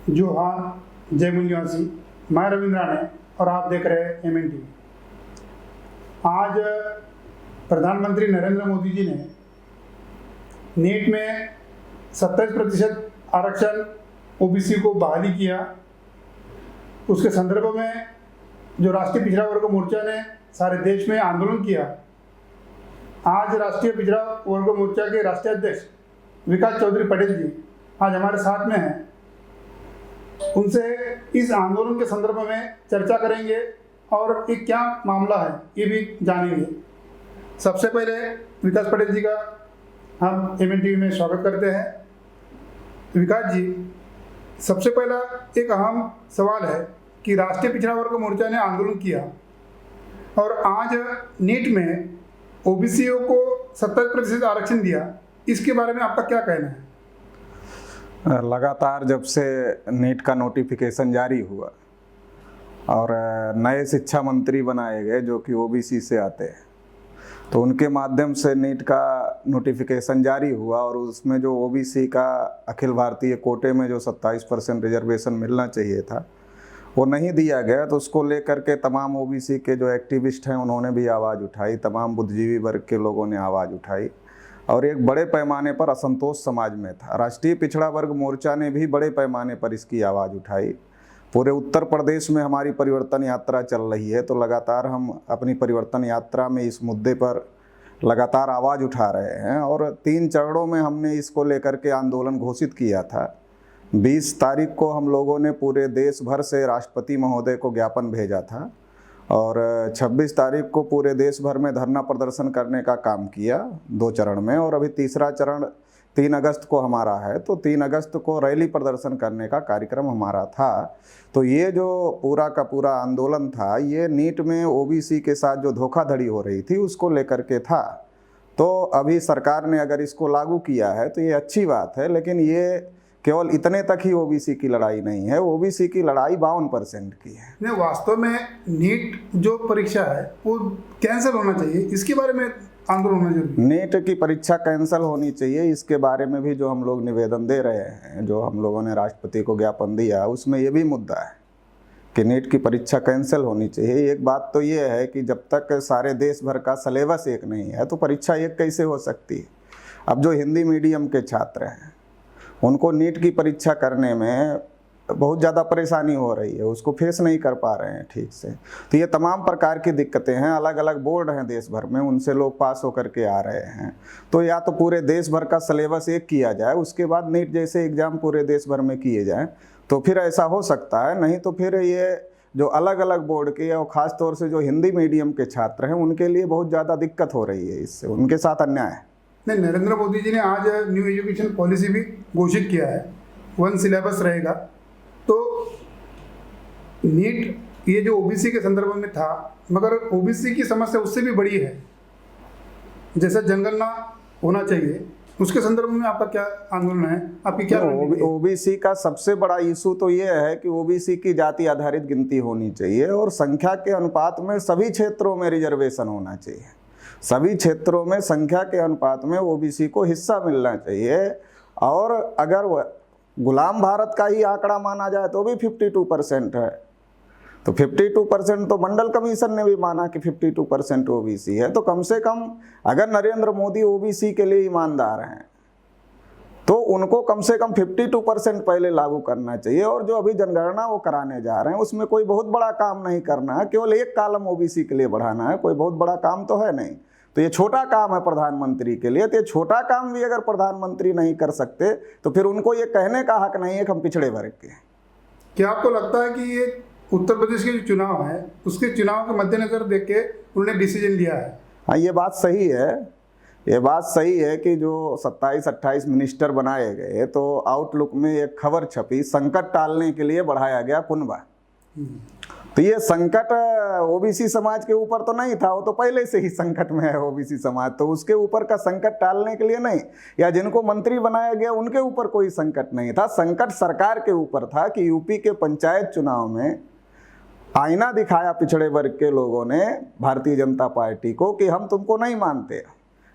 जोहार जयपुर निवासी मैं रविंद्र आने और आप देख रहे हैं MNTV। आज प्रधानमंत्री नरेंद्र मोदी जी ने नीट में 27% आरक्षण OBC को बहाली किया। उसके संदर्भ में जो राष्ट्रीय पिछड़ा वर्ग मोर्चा ने सारे देश में आंदोलन किया। आज राष्ट्रीय पिछड़ा वर्ग मोर्चा के राष्ट्रीय अध्यक्ष विकास चौधरी पटेल जी आज हमारे साथ में हैं। उनसे इस आंदोलन के संदर्भ में चर्चा करेंगे और ये क्या मामला है ये भी जानेंगे। सबसे पहले विकास पटेल जी का हम MNTV में स्वागत करते हैं। विकास जी, सबसे पहला एक अहम सवाल है कि राष्ट्रीय पिछड़ा वर्ग मोर्चा ने आंदोलन किया और आज नीट में OBCओं को 70% आरक्षण दिया, इसके बारे में आपका क्या कहना है? लगातार जब से नीट का नोटिफिकेशन जारी हुआ और नए शिक्षा मंत्री बनाए गए जो कि OBC से आते हैं, तो उनके माध्यम से नीट का नोटिफिकेशन जारी हुआ और उसमें जो OBC का अखिल भारतीय कोटे में जो 27% रिजर्वेशन मिलना चाहिए था वो नहीं दिया गया। तो उसको लेकर के तमाम OBC के जो एक्टिविस्ट हैं उन्होंने भी आवाज़ उठाई, तमाम बुद्धिजीवी वर्ग के लोगों ने आवाज़ उठाई और एक बड़े पैमाने पर असंतोष समाज में था। राष्ट्रीय पिछड़ा वर्ग मोर्चा ने भी बड़े पैमाने पर इसकी आवाज़ उठाई। पूरे उत्तर प्रदेश में हमारी परिवर्तन यात्रा चल रही है, तो लगातार हम अपनी परिवर्तन यात्रा में इस मुद्दे पर लगातार आवाज़ उठा रहे हैं और 3 चरणों में हमने इसको लेकर के आंदोलन घोषित किया था। 20 तारीख को हम लोगों ने पूरे देश भर से राष्ट्रपति महोदय को ज्ञापन भेजा था और 26 तारीख को पूरे देश भर में धरना प्रदर्शन करने का काम किया 2 चरण में, और अभी तीसरा चरण 3 अगस्त को हमारा है। तो 3 अगस्त को रैली प्रदर्शन करने का कार्यक्रम हमारा था। तो ये जो पूरा का पूरा आंदोलन था ये नीट में OBC के साथ जो धोखाधड़ी हो रही थी उसको लेकर के था। तो अभी सरकार ने अगर इसको लागू किया है तो ये अच्छी बात है, लेकिन ये केवल इतने तक ही OBC की लड़ाई नहीं है। OBC की लड़ाई 52% की है। नहीं, वास्तव में नीट जो परीक्षा है वो कैंसिल होना चाहिए, इसके बारे में आंदोलन होना जरूरी है। नीट की परीक्षा कैंसिल होनी चाहिए, इसके बारे में भी जो हम लोग निवेदन दे रहे हैं, जो हम लोगों ने राष्ट्रपति को ज्ञापन दिया, उसमें ये भी मुद्दा है कि नीट की परीक्षा कैंसिल होनी चाहिए। एक बात तो ये है कि जब तक सारे देश भर का सिलेबस एक नहीं है तो परीक्षा एक कैसे हो सकती है। अब जो हिंदी मीडियम के छात्र हैं उनको नीट की परीक्षा करने में बहुत ज़्यादा परेशानी हो रही है, उसको फेस नहीं कर पा रहे हैं ठीक से। तो ये तमाम प्रकार की दिक्कतें हैं। अलग अलग बोर्ड हैं देश भर में, उनसे लोग पास होकर के आ रहे हैं। तो या तो पूरे देश भर का सिलेबस एक किया जाए, उसके बाद नीट जैसे एग्ज़ाम पूरे देश भर में किए जाएँ तो फिर ऐसा हो सकता है। नहीं तो फिर ये जो अलग अलग बोर्ड के और ख़ास तौर से जो हिंदी मीडियम के छात्र हैं उनके लिए बहुत ज़्यादा दिक्कत हो रही है, इससे उनके साथ अन्याय है। नहीं, नरेंद्र मोदी जी ने आज न्यू एजुकेशन पॉलिसी भी घोषित किया है, 1 सिलेबस रहेगा। तो नीट ये जो OBC के संदर्भ में था, मगर OBC की समस्या उससे भी बड़ी है, जैसे जनगणना होना चाहिए, उसके संदर्भ में आपका क्या आंदोलन है, आपकी क्या? OBC का सबसे बड़ा इशू तो ये है कि OBC की जाति आधारित गिनती होनी चाहिए और संख्या के अनुपात में सभी क्षेत्रों में रिजर्वेशन होना चाहिए। सभी क्षेत्रों में संख्या के अनुपात में OBC को हिस्सा मिलना चाहिए। और अगर गुलाम भारत का ही आंकड़ा माना जाए तो भी 52% है। तो 52% तो मंडल कमीशन ने भी माना कि 52% OBC है। तो कम से कम अगर नरेंद्र मोदी OBC के लिए ईमानदार हैं तो उनको कम से कम 52% पहले लागू करना चाहिए। और जो अभी जनगणना वो कराने जा रहे हैं उसमें कोई बहुत बड़ा काम नहीं करना है, केवल एक कॉलम OBC के लिए बढ़ाना है, कोई बहुत बड़ा काम तो है नहीं। तो ये छोटा काम है प्रधानमंत्री के लिए। तो ये छोटा काम भी अगर प्रधानमंत्री नहीं कर सकते तो फिर उनको ये कहने का हक नहीं है कि हम पिछड़े वर्ग के। क्या आपको लगता है कि ये उत्तर प्रदेश के जो चुनाव है उसके चुनाव के मद्देनजर देख के उन्होंने डिसीजन लिया है? हाँ, ये बात सही है। ये बात सही है कि जो 27-28 मिनिस्टर बनाए गए तो आउटलुक में एक खबर छपी, संकट टालने के लिए बढ़ाया गया कुनबा। तो ये संकट OBC समाज के ऊपर तो नहीं था, वो तो पहले से ही संकट में है OBC समाज, तो उसके ऊपर का संकट टालने के लिए नहीं, या जिनको मंत्री बनाया गया उनके ऊपर कोई संकट नहीं था। संकट सरकार के ऊपर था कि यूपी के पंचायत चुनाव में आईना दिखाया पिछड़े वर्ग के लोगों ने भारतीय जनता पार्टी को कि हम तुमको नहीं मानते,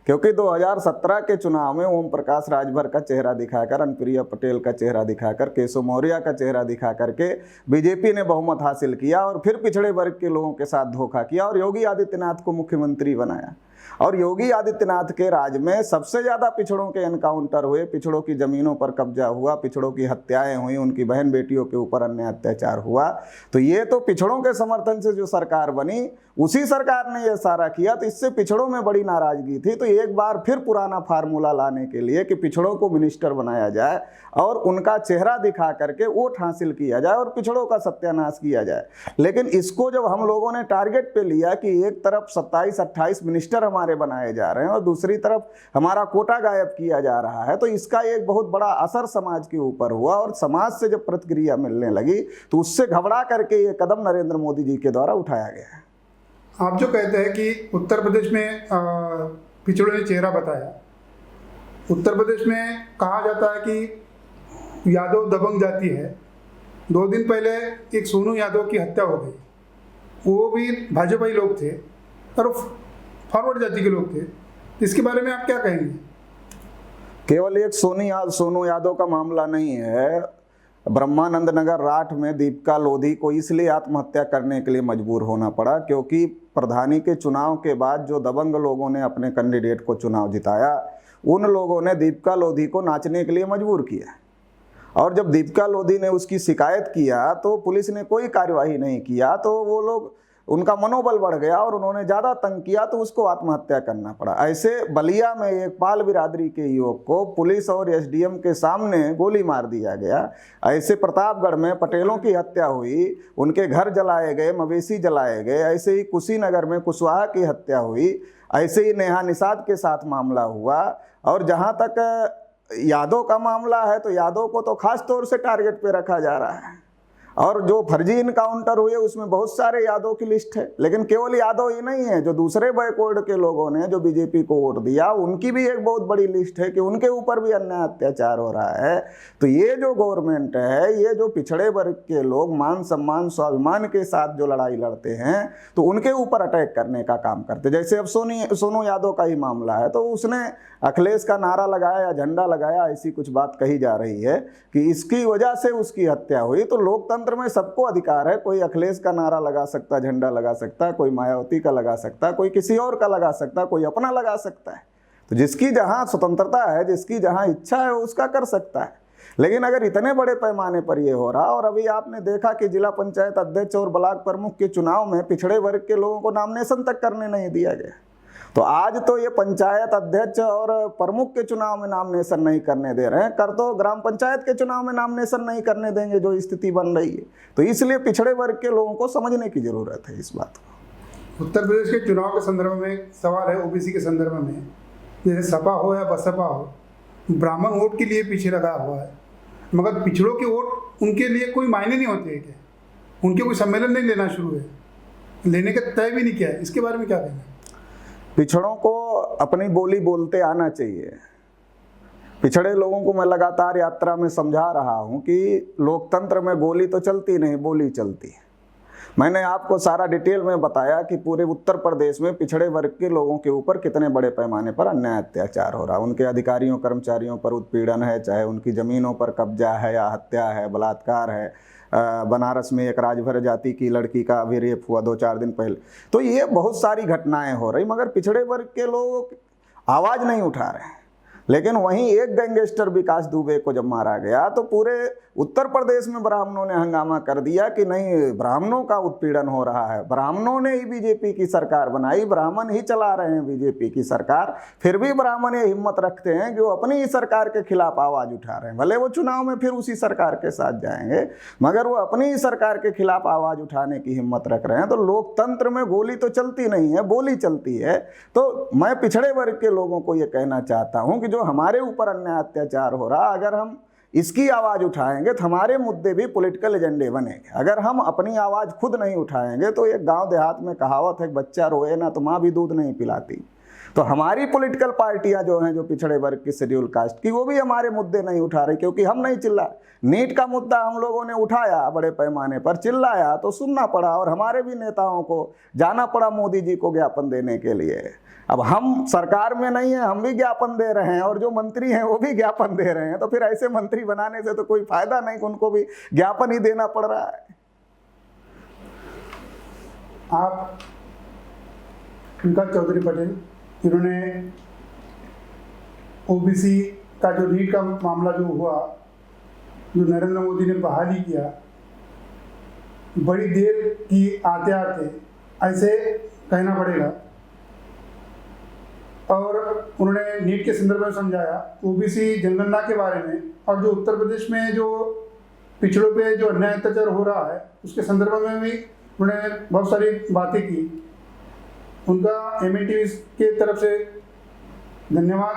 क्योंकि 2017 के चुनाव में ओम प्रकाश राजभर का चेहरा दिखाकर, अनुप्रिया पटेल का चेहरा दिखाकर, केशव मौर्य का चेहरा दिखा करके बीजेपी ने बहुमत हासिल किया और फिर पिछड़े वर्ग के लोगों के साथ धोखा किया और योगी आदित्यनाथ को मुख्यमंत्री बनाया। और योगी आदित्यनाथ के राज में सबसे ज़्यादा पिछड़ों के एनकाउंटर हुए, पिछड़ों की ज़मीनों पर कब्जा हुआ, पिछड़ों की हत्याएं हुई, उनकी बहन बेटियों के ऊपर अन्याय अत्याचार हुआ। तो ये तो पिछड़ों के समर्थन से जो सरकार बनी, उसी सरकार ने ये सारा किया, तो इससे पिछड़ों में बड़ी नाराज़गी थी। तो एक बार फिर पुराना फार्मूला लाने के लिए कि पिछड़ों को मिनिस्टर बनाया जाए और उनका चेहरा दिखा करके वोट हासिल किया जाए और पिछड़ों का सत्यानाश किया जाए। लेकिन इसको जब हम लोगों ने टारगेट पे लिया कि एक तरफ 27-28 मिनिस्टर हमारे बनाए जा रहे हैं और दूसरी तरफ हमारा कोटा गायब किया जा रहा है, तो इसका एक बहुत बड़ा असर समाज के ऊपर हुआ और समाज से जब प्रतिक्रिया मिलने लगी तो उससे घबरा करके ये कदम नरेंद्र मोदी जी के द्वारा उठाया गया है। आप जो कहते हैं कि उत्तर प्रदेश में पिछड़ों ने चेहरा बताया, उत्तर प्रदेश में कहा जाता है कि यादव दबंग जाति है। 2 दिन पहले एक सोनू यादव की हत्या हो गई, वो भी भाजपाई लोग थे और फॉरवर्ड जाति के लोग थे। इसके बारे में आप क्या कहेंगे? केवल एक सोनू यादव का मामला नहीं है। ब्रह्मानंद नगर राठ में दीपिका लोधी को इसलिए आत्महत्या करने के लिए मजबूर होना पड़ा क्योंकि प्रधानी के चुनाव के बाद जो दबंग लोगों ने अपने कैंडिडेट को चुनाव जिताया, उन लोगों ने दीपिका लोधी को नाचने के लिए मजबूर किया। और जब दीपिका लोधी ने उसकी शिकायत किया तो पुलिस ने कोई कार्यवाही नहीं किया, तो वो लोग, उनका मनोबल बढ़ गया और उन्होंने ज़्यादा तंग किया तो उसको आत्महत्या करना पड़ा। ऐसे बलिया में एक पाल बिरादरी के युवक को पुलिस और एसडीएम के सामने गोली मार दिया गया। ऐसे प्रतापगढ़ में पटेलों की हत्या हुई, उनके घर जलाए गए, मवेशी जलाए गए। ऐसे ही कुशीनगर में कुशवाहा की हत्या हुई। ऐसे ही नेहा निषाद के साथ मामला हुआ। और जहाँ तक यादव का मामला है तो यादव को तो खास तौर से टारगेट पे रखा जा रहा है और जो फर्जी इनकाउंटर हुए उसमें बहुत सारे यादव की लिस्ट है। लेकिन केवल यादव ही नहीं है, जो दूसरे बैकवर्ड के लोगों ने जो बीजेपी को वोट दिया उनकी भी एक बहुत बड़ी लिस्ट है कि उनके ऊपर भी अन्याय अत्याचार हो रहा है। तो ये जो गवर्नमेंट है, ये जो पिछड़े वर्ग के लोग मान सम्मान स्वाभिमान के साथ जो लड़ाई लड़ते हैं तो उनके ऊपर अटैक करने का काम करते। जैसे अब सोनू यादव का ही मामला है, तो उसने अखिलेश का नारा लगाया या झंडा लगाया, ऐसी कुछ बात कही जा रही है कि इसकी वजह से उसकी हत्या हुई। तो लोकतंत्र में सबको अधिकार है, कोई अखिलेश का नारा लगा सकता, झंडा लगा सकता, कोई मायावती का लगा सकता, कोई किसी और का लगा सकता, कोई अपना लगा सकता है। तो जिसकी जहाँ स्वतंत्रता है, जिसकी जहाँ इच्छा है, उसका कर सकता है। लेकिन अगर इतने बड़े पैमाने पर ये हो रहा, और अभी आपने देखा कि जिला पंचायत अध्यक्ष और ब्लॉक प्रमुख के चुनाव में पिछड़े वर्ग के लोगों को नामिनेशन तक करने नहीं दिया गया, तो आज तो ये पंचायत अध्यक्ष और प्रमुख के चुनाव में नामिनेशन नहीं करने दे रहे हैं, कर तो ग्राम पंचायत के चुनाव में नामिनेशन नहीं करने देंगे, जो स्थिति बन रही है। तो इसलिए पिछड़े वर्ग के लोगों को समझने की जरूरत है इस बात को। उत्तर प्रदेश के चुनाव के संदर्भ में एक सवाल है ओबीसी के संदर्भ में, जैसे सपा हो या बसपा हो, ब्राह्मण वोट के लिए पीछे लगा हुआ है, मगर पिछड़ों के वोट उनके लिए कोई मायने नहीं होते हैं क्या? उनके कोई सम्मेलन नहीं लेना शुरू है, लेने का तय भी नहीं किया है। इसके बारे में क्या कहेंगे? पिछड़ों को अपनी बोली बोलते आना चाहिए। पिछड़े लोगों को मैं लगातार यात्रा में समझा रहा हूं कि लोकतंत्र में गोली तो चलती नहीं, बोली चलती है। मैंने आपको सारा डिटेल में बताया कि पूरे उत्तर प्रदेश में पिछड़े वर्ग के लोगों के ऊपर कितने बड़े पैमाने पर अन्याय अत्याचार हो रहा है। उनके अधिकारियों कर्मचारियों पर उत्पीड़न है, चाहे उनकी ज़मीनों पर कब्जा है या हत्या है, बलात्कार है। बनारस में एक राजभर जाति की लड़की का अभी रेप हुआ 2-4 दिन पहले। तो ये बहुत सारी घटनाएं हो रही, मगर पिछड़े वर्ग के लोग आवाज़ नहीं उठा रहे हैं। लेकिन वहीं एक गैंगस्टर विकास दुबे को जब मारा गया तो पूरे उत्तर प्रदेश में ब्राह्मणों ने हंगामा कर दिया कि नहीं, ब्राह्मणों का उत्पीड़न हो रहा है, ब्राह्मणों ने ही बीजेपी की सरकार बनाई, ब्राह्मण ही चला रहे हैं बीजेपी की सरकार। फिर भी ब्राह्मण ये हिम्मत रखते हैं कि वो अपनी ही सरकार के खिलाफ आवाज़ उठा रहे हैं। भले वो चुनाव में फिर उसी सरकार के साथ जाएंगे, मगर वो अपनी ही सरकार के खिलाफ आवाज़ उठाने की हिम्मत रख रहे हैं। तो लोकतंत्र में गोली तो चलती नहीं है, बोली चलती है। तो मैं पिछड़े वर्ग के लोगों को ये कहना चाहता हूँ कि जो हमारे ऊपर अन्याय अत्याचार हो रहा, अगर हम इसकी आवाज़ उठाएंगे तो हमारे मुद्दे भी पॉलिटिकल एजेंडे बनेंगे। अगर हम अपनी आवाज़ खुद नहीं उठाएंगे तो एक गांव देहात में कहावत है, बच्चा रोए ना तो माँ भी दूध नहीं पिलाती। तो हमारी पॉलिटिकल पार्टियां जो हैं, जो पिछड़े वर्ग की, शेड्यूल कास्ट की, वो भी हमारे मुद्दे नहीं उठा रही, क्योंकि हम नहीं चिल्ला। नीट का मुद्दा हम लोगों ने उठाया, बड़े पैमाने पर चिल्लाया, तो सुनना पड़ा और हमारे भी नेताओं को जाना पड़ा मोदी जी को ज्ञापन देने के लिए। अब हम सरकार में नहीं है, हम भी ज्ञापन दे रहे हैं और जो मंत्री हैं वो भी ज्ञापन दे रहे हैं, तो फिर ऐसे मंत्री बनाने से तो कोई फायदा नहीं, उनको भी ज्ञापन ही देना पड़ रहा है। आप पंकज चौधरी पटेल, इन्होंने ओबीसी का जो नीट का मामला जो हुआ, जो नरेंद्र मोदी ने बहाली किया, बड़ी देर की आते आते ऐसे कहना पड़ेगा, और उन्होंने नीट के संदर्भ में समझाया, ओबीसी जनगणना के बारे में, और जो उत्तर प्रदेश में जो पिछड़ों पे जो अन्याय अत्याचार हो रहा है उसके संदर्भ में भी उन्होंने बहुत सारी बातें की। उनका एमएनटीवी के तरफ से धन्यवाद।